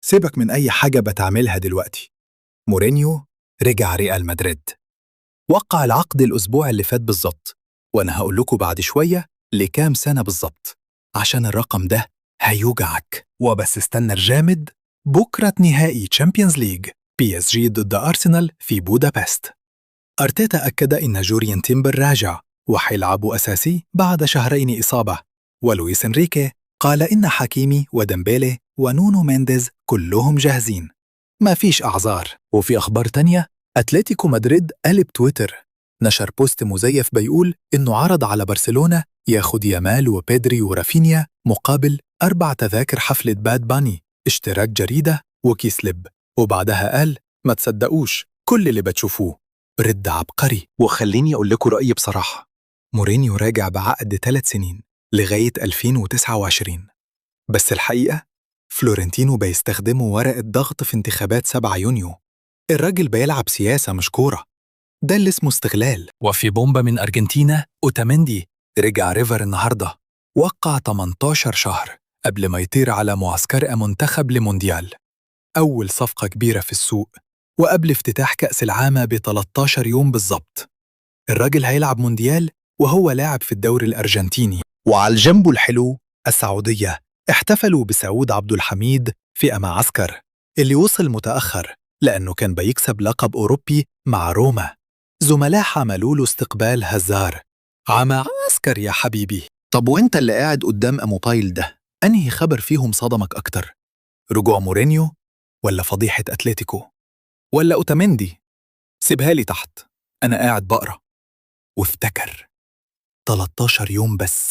سيبك من أي حاجة بتعملها دلوقتي. مورينيو رجع ريال مدريد، وقع العقد الأسبوع اللي فات بالظبط، وأنا هقول لكم بعد شوية لكام سنة بالظبط، عشان الرقم ده هيوجعك. وبس استنى الجامد، بكرة نهائي تشامبيونز ليج بي اس جي ضد أرسنال في بودابست. أرتيتا أكد إن جوريان تيمبر راجع وحيلعب أساسي بعد شهرين إصابة، ولويس إنريكي قال إن حكيمي وديمبيلي ونونو مينديز كلهم جاهزين، ما فيش أعذار. وفي أخبار تانية، أتلتيكو مدريد قلب تويتر، نشر بوست مزيف بيقول إنه عرض على برشلونة ياخد يامال وبيدري ورافينيا مقابل 4 تذاكر حفلة باد باني، اشتراك جريدة وكيس لب، وبعدها قال ما تصدقوش كل اللي بتشوفوه. رد عبقري. وخليني أقول لكم رأيي بصراحة، مورينيو راجع بعقد 3 سنين لغاية 2029، بس الحقيقة فلورنتينو بيستخدموا ورقة ضغط في انتخابات 7 يونيو. الراجل بيلعب سياسة مش كورة، ده اللي اسمه استغلال. وفي بومبا من أرجنتينا، أوتاميندي رجع ريفر النهاردة، وقع 18 شهر قبل ما يطير على معسكر منتخب لمونديال، أول صفقة كبيرة في السوق، وقبل افتتاح كأس العالم ب 13 يوم بالظبط. الراجل هيلعب مونديال وهو لاعب في الدوري الأرجنتيني. وعلى الجنب الحلو، السعودية احتفلوا بسعود عبد الحميد في معسكر اللي وصل متأخر لأنه كان بيكسب لقب أوروبي مع روما. زملاء عملوا له استقبال هزار، عسكر يا حبيبي. طب وانت اللي قاعد قدام موبايل ده، أنهي خبر فيهم صدمك أكتر؟ رجوع مورينيو ولا فضيحة أتلتيكو ولا أوتاميندي؟ سيبها لي تحت، أنا قاعد بقرأ. وافتكر 13 يوم بس.